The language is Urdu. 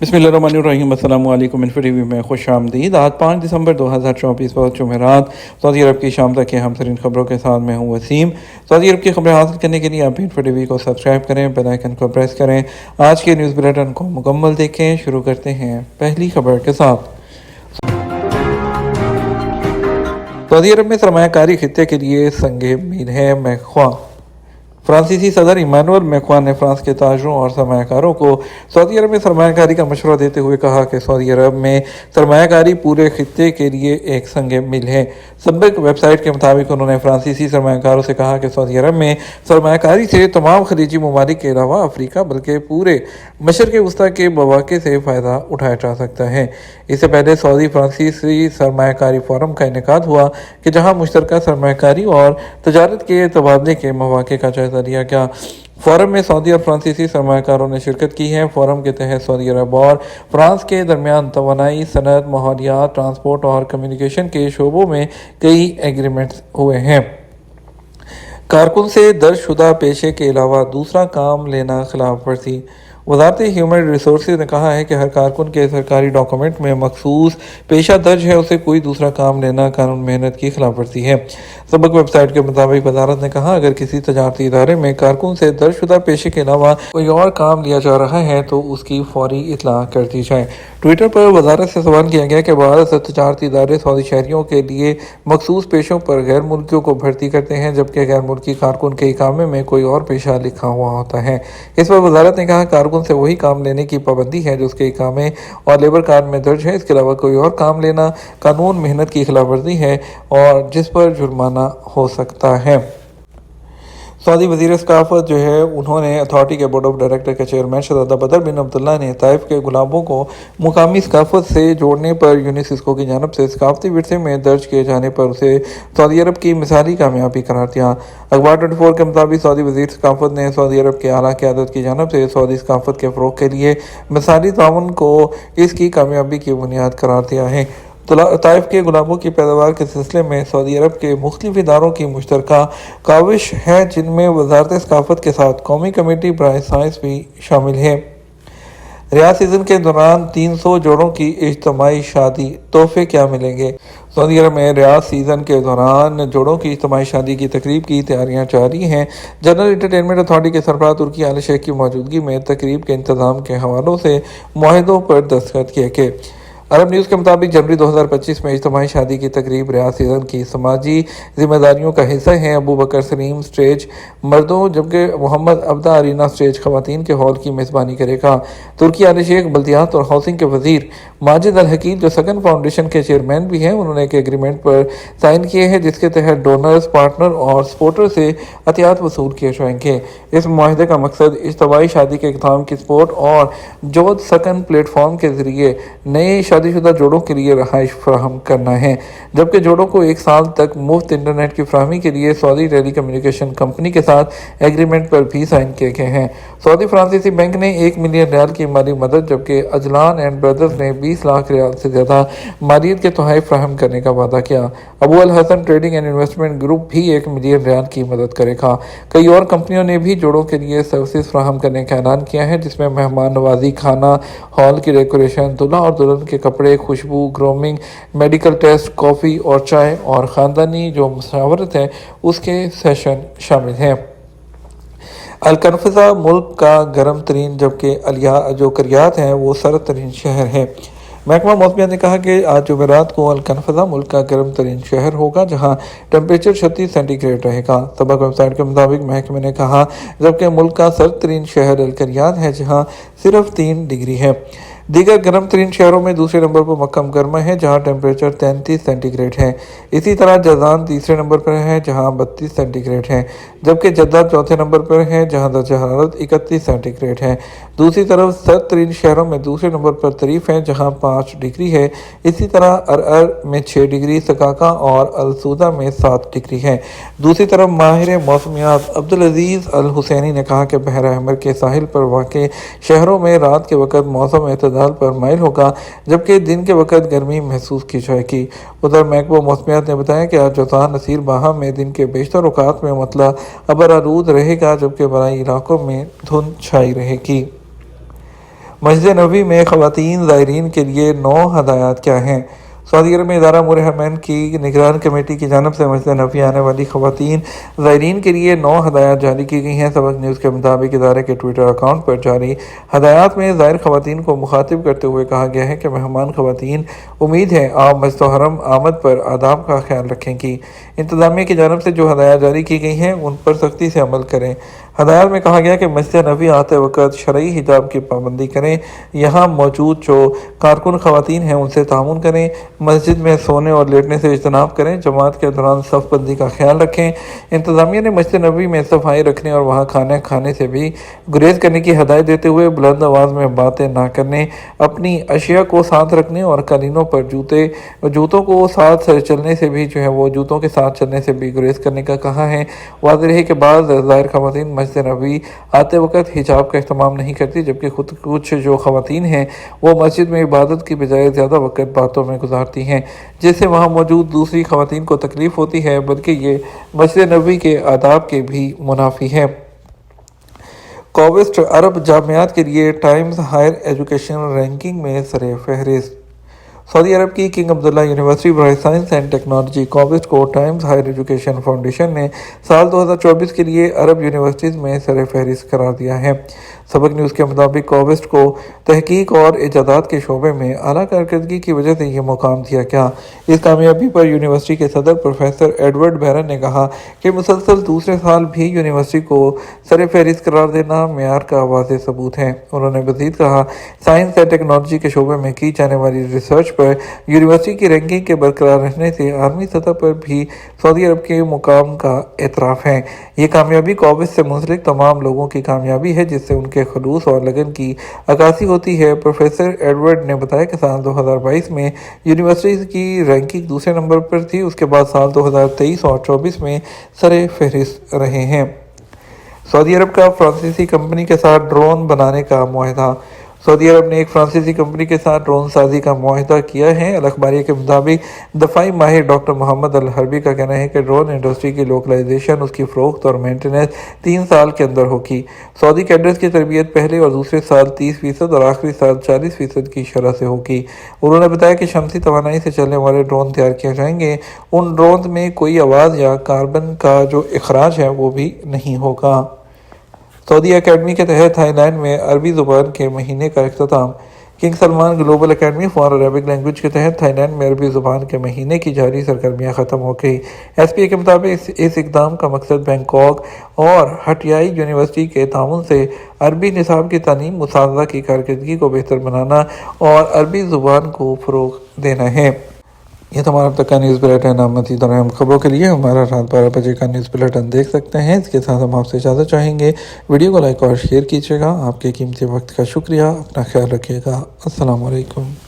بسم اللہ الرحمن الرحیم۔ السلام علیکم۔ انفو ٹی وی میں خوش آمدید۔ آج 5 دسمبر 2024 وقت جمعرات سعودی عرب کی شام تک کے ہم ترین خبروں کے ساتھ میں ہوں وسیم۔ سعودی عرب کی خبریں حاصل کرنے کے لیے آپ انفو ٹی وی کو سبسکرائب کریں، بیل آئیکن کو پریس کریں، آج کے نیوز بلیٹن کو مکمل دیکھیں۔ شروع کرتے ہیں پہلی خبر کے ساتھ۔ سعودی عرب میں سرمایہ کاری خطے کے لیے سنگ میل ہے۔ میخواں فرانسیسی صدر ایمانوئل میخواں نے فرانس کے تاجروں اور سرمایہ کاروں کو سعودی عرب میں سرمایہ کاری کا مشورہ دیتے ہوئے کہا کہ سعودی عرب میں سرمایہ کاری پورے خطے کے لیے ایک سنگ میل ہے۔ سبق ویب سائٹ کے مطابق انہوں نے فرانسیسی سرمایہ کاروں سے کہا کہ سعودی عرب میں سرمایہ کاری سے تمام خلیجی ممالک کے علاوہ افریقہ بلکہ پورے مشرق وسطیٰ کے مواقع سے فائدہ اٹھایا جا سکتا ہے۔ اس سے پہلے سعودی فرانسیسی سرمایہ کاری فورم کا انعقاد ہوا کہ جہاں مشترکہ سرمایہ کاری اور تجارت کے تبادلے کے مواقع کا جائزہ لیا گیا۔ فورم میں سعودی اور فرانسیسی سرمایہ کاروں نے شرکت کی ہے۔ فورم کے تحت سعودی عرب اور فرانس کے درمیان توانائی، صنعت، ماحولیات، ٹرانسپورٹ اور کمیونیکیشن کے شعبوں میں کئی ایگریمنٹس ہوئے ہیں۔ کارکن سے درج شدہ پیشے کے علاوہ دوسرا کام لینا خلاف ورزی۔ وزارت ہیومن ریسورسز نے کہا ہے کہ ہر کارکن کے سرکاری ڈاکومنٹ میں مخصوص پیشہ درج ہے، اسے کوئی دوسرا کام لینا قانون محنت کی خلاف ورزی ہے۔ سبق ویب سائٹ کے مطابق وزارت نے کہا اگر کسی تجارتی ادارے میں کارکن سے درج شدہ پیشے کے علاوہ کوئی اور کام لیا جا رہا ہے تو اس کی فوری اطلاع کر دی جائے۔ ٹویٹر پر وزارت سے سوال کیا گیا کہ بعض تجارتی ادارے سعودی شہریوں کے لیے مخصوص پیشوں پر غیر ملکیوں کو بھرتی کرتے ہیں جبکہ غیر ملکی کارکن کے اقامے میں کوئی اور پیشہ لکھا ہوا ہوتا ہے۔ اس پر وزارت نے کہا کارکن سے وہی کام لینے کی پابندی ہے جو اس کے اقامے اور لیبر کارڈ میں درج ہے، اس کے علاوہ کوئی اور کام لینا قانون محنت کی خلاف ورزی ہے اور جس پر جرمانہ ہو سکتا ہے۔ سعودی وزیر ثقافت انہوں نے اتھارٹی کے بورڈ آف ڈائریکٹر کے چیئرمین شہزادہ بدر بن عبداللہ نے طائف کے گلابوں کو مقامی ثقافت سے جوڑنے پر یونیسکو کی جانب سے ثقافتی ورثے میں درج کیے جانے پر اسے سعودی عرب کی مثالی کامیابی قرار دیا۔ اخبار 24 کے مطابق سعودی وزیر ثقافت نے سعودی عرب کے اعلیٰ قیادت کی جانب سے سعودی ثقافت کے فروغ کے لیے مثالی تعاون کو اس کی کامیابی کی بنیاد قرار دیا ہے۔ طائف کے گلابوں کی پیداوار کے سلسلے میں سعودی عرب کے مختلف اداروں کی مشترکہ کاوش ہے جن میں وزارت ثقافت کے ساتھ قومی کمیٹی برائے سائنس بھی شامل ہے۔ ریاض سیزن کے دوران 300 جوڑوں کی اجتماعی شادی، تحفے کیا ملیں گے؟ سعودی عرب میں ریاض سیزن کے دوران جوڑوں کی اجتماعی شادی کی تقریب کی تیاریاں جاری ہیں۔ جنرل انٹرٹینمنٹ اتھارٹی کے سربراہ ترکی آل شیخ کی موجودگی میں تقریب کے انتظام کے حوالوں سے معاہدوں پر دستخط کیے گئے۔ عرب نیوز کے مطابق جنوری 2025 میں اجتماعی شادی کی تقریب ریاض سیزن کی سماجی ذمہ داریوں کا حصہ ہے۔ ابو بکر سلیم سٹیج مردوں جبکہ محمد عبدہ ارینا سٹیج خواتین کے ہال کی میزبانی کرے گا۔ ترکی آل شیخ بلدیات اور ہاؤسنگ کے وزیر ماجد الحقیق جو سکن فاؤنڈیشن کے چیئرمین بھی ہیں انہوں نے ایک ایگریمنٹ پر سائن کیے ہیں جس کے تحت ڈونرز، پارٹنر اور سپورٹر سے عطیات وصول کیے جائیں گے۔ اس معاہدے کا مقصد اجتماعی شادی کے اختتام کی سپورٹ اور جود سکن پلیٹ فارم کے ذریعے نئے شادی شدہ جوڑوں کے لیے رہائش فراہم کرنا ہے، جبکہ جوڑوں کو 1 سال تک مفت انٹرنیٹ کی فراہمی کے لیے سعودی ٹیلی کمیونیکیشن کمپنی کے ساتھ ایگریمنٹ پر بھی سائن کیے گئے ہیں۔ سعودی فرانسیسی بینک نے 1 ملین ریال کی مالی مدد جبکہ اجلان اینڈ بردرز نے 20 لاکھ ریال سے زیادہ مالیت کے تحائف فراہم کرنے کا وعدہ کیا۔ ابو الحسن ٹریڈنگ اینڈ انویسٹمنٹ گروپ بھی 1 ملین ریال کی مدد کرے گا۔ کئی اور کمپنیوں نے بھی جوڑوں کے لیے سروسز فراہم کرنے کا اعلان کیا ہے جس میں مہمان نوازی، کھانا، ہال کی ڈیکوریشن، دلہا اور دلہن کے کپڑے، خوشبو، گرومنگ، میڈیکل ٹیسٹ، کافی اور چائے اور خاندانی جو مشاورت ہے اس کے سیشن شامل ہیں۔ الکنفضہ ملک کا گرم ترین جبکہ جو کریات ہے وہ سرد ترین شہر ہے۔ محکمہ موسمیات نے کہا کہ آج جمعرات کو الکنفضہ ملک کا گرم ترین شہر ہوگا جہاں ٹمپریچر 36 سینٹی گریڈ رہے گا۔ سبق ویب سائٹ کے مطابق محکمے نے کہا جبکہ ملک کا سرد ترین شہر الکریات ہے جہاں صرف 3 ڈگری ہے۔ دیگر گرم ترین شہروں میں دوسرے نمبر پر مکہ مکرمہ ہے جہاں ٹمپریچر 33 سینٹی گریڈ ہے۔ اسی طرح جازان تیسرے نمبر پر ہے جہاں 32 سینٹی گریڈ ہے، جبکہ جدہ چوتھے نمبر پر ہے جہاں درجہ حرارت 31 سینٹی گریڈ ہے۔ دوسری طرف سرد ترین شہروں میں دوسرے نمبر پر طریف ہے جہاں 5 ڈگری ہے۔ اسی طرح ارعر میں 6 ڈگری، سکاکا اور السودہ میں 7 ڈگری ہے۔ دوسری طرف ماہر موسمیات عبدالعزیز الحسینی نے کہا کہ بحر احمر کے ساحل پر واقع شہروں میں رات کے وقت موسم اعتدال پر مائل ہوگا جبکہ دن کے وقت گرمی محسوس کی جائے گی۔ ادھر محکمہ موسمیات نے بتایا کہ آج جوزان، نصیر باہا میں دن کے بیشتر اوقات میں مطلع ابر آلود رہے گا جبکہ بالائی علاقوں میں دھند چھائی رہے گی۔ مسجد نبوی میں خواتین زائرین کے لیے 9 ہدایات کیا ہیں؟ سعودی عرب میں ادارہ امور حرمین کی نگران کمیٹی کی جانب سے مسجد نبوی آنے والی خواتین زائرین کے لیے 9 ہدایات جاری کی گئی ہیں۔ سبق نیوز کے مطابق ادارے کے ٹویٹر اکاؤنٹ پر جاری ہدایات میں زائر خواتین کو مخاطب کرتے ہوئے کہا گیا ہے کہ مہمان خواتین امید ہے آپ مسجد حرم آمد پر آداب کا خیال رکھیں گی۔ انتظامیہ کی جانب سے جو ہدایات جاری کی گئی ہیں ان پر سختی سے عمل کریں۔ ہدایات میں کہا گیا کہ مسجد نبوی آتے وقت شرعی حجاب کی پابندی کریں، یہاں موجود جو کارکن خواتین ہیں ان سے تعاون کریں، مسجد میں سونے اور لیٹنے سے اجتناب کریں، جماعت کے دوران صف بندی کا خیال رکھیں۔ انتظامیہ نے مسجد نبوی میں صفائی رکھنے اور وہاں کھانا کھانے سے بھی گریز کرنے کی ہدایت دیتے ہوئے بلند آواز میں باتیں نہ کرنے، اپنی اشیاء کو ساتھ رکھنے اور قالینوں پر جوتوں کو ساتھ چلنے سے بھی جوتوں کے ساتھ چلنے سے بھی گریز کرنے کا کہا ہے۔ واضح ہے کہ بعض ظاہر خواتین مسجد نبوی آتے وقت حجاب کا اہتمام نہیں کرتی، جبکہ کچھ جو خواتین ہیں وہ مسجد میں عبادت کی بجائے زیادہ وقت باتوں میں گزارتی ہیں، جس سے وہاں موجود دوسری خواتین کو تکلیف ہوتی ہے، بلکہ یہ مسجد نبوی کے آداب کے بھی منافی ہے۔ کووسٹ عرب جامعات کے لیے ٹائمز ہائر ایجوکیشن رینکنگ میں سر فہرست۔ سعودی عرب کی کنگ عبداللہ یونیورسٹی برائے سائنس اینڈ ٹیکنالوجی کووسٹ کو ٹائمز ہائر ایجوکیشن فاؤنڈیشن نے سال 2024 کے لیے عرب یونیورسٹیز میں سر فہرست قرار دیا ہے۔ سبق نیوز کے مطابق کووسٹ کو تحقیق اور ایجادات کے شعبے میں اعلیٰ کارکردگی کی وجہ سے یہ مقام دیا گیا۔ اس کامیابی پر یونیورسٹی کے صدر پروفیسر ایڈورڈ بیرن نے کہا کہ مسلسل دوسرے سال بھی یونیورسٹی کو سر فہرست قرار دینا معیار کا واضح ثبوت ہے۔ انہوں نے مزید کہا، سائنس اینڈ ٹیکنالوجی کے شعبے میں کی جانے والی ریسرچ پر یونیورسٹی کی رینکنگ کے برقرار رہنے سے عالمی سطح پر بھی سعودی عرب کے مقام کا اعتراف ہے۔ یہ کامیابی کووسٹ سے منسلک تمام لوگوں کی کامیابی ہے، جس سے ان کے خلوص اور لگن کی عکاسی ہوتی ہے۔ پروفیسر ایڈورڈ نے بتایا کہ سال 2022 میں یونیورسٹیز کی رینکنگ دوسرے نمبر پر تھی، اس کے بعد سال 2023 اور 2024 میں سر فہرست رہے ہیں۔ سعودی عرب کا فرانسیسی کمپنی کے ساتھ ڈرون بنانے کا معاہدہ۔ سعودی عرب نے ایک فرانسیسی کمپنی کے ساتھ ڈرون سازی کا معاہدہ کیا ہے۔ الاخباریہ کے مطابق دفاعی ماہر ڈاکٹر محمد الحربی کا کہنا ہے کہ ڈرون انڈسٹری کی لوکلائزیشن، اس کی فروخت اور مینٹیننس 3 سال کے اندر ہوگی۔ سعودی کیڈرز کی تربیت پہلے اور دوسرے سال 30% اور آخری سال 40% کی شرح سے ہوگی۔ انہوں نے بتایا کہ شمسی توانائی سے چلنے والے ڈرون تیار کیے جائیں گے۔ ان ڈرونز میں کوئی آواز یا کاربن کا جو اخراج ہے وہ بھی نہیں ہوگا۔ سعودی اکیڈمی کے تحت تھائی لینڈ میں عربی زبان کے مہینے کا اختتام۔ King Salman global academy for Arabic language کے تحت تھائی لینڈ میں عربی زبان کے مہینے کی جاری سرگرمیاں ختم ہو گئی۔ ایس پی اے کے مطابق اس اقدام کا مقصد بینکاک اور ہٹیائی یونیورسٹی کے تعاون سے عربی نصاب کی تعلیم، اساتذہ کی کارکردگی کو بہتر بنانا اور عربی زبان کو فروغ دینا ہے۔ یہ تمہارا اب تک کا نیوز بلیٹن ہے۔ مزید اور اہم خبروں کے لیے ہمارا رات 12 بجے کا نیوز بلیٹن دیکھ سکتے ہیں۔ اس کے ساتھ ہم آپ سے اجازت چاہیں گے، ویڈیو کو لائک اور شیئر کیجیے گا۔ آپ کے قیمتی وقت کا شکریہ۔ اپنا خیال رکھیے گا۔ السلام علیکم۔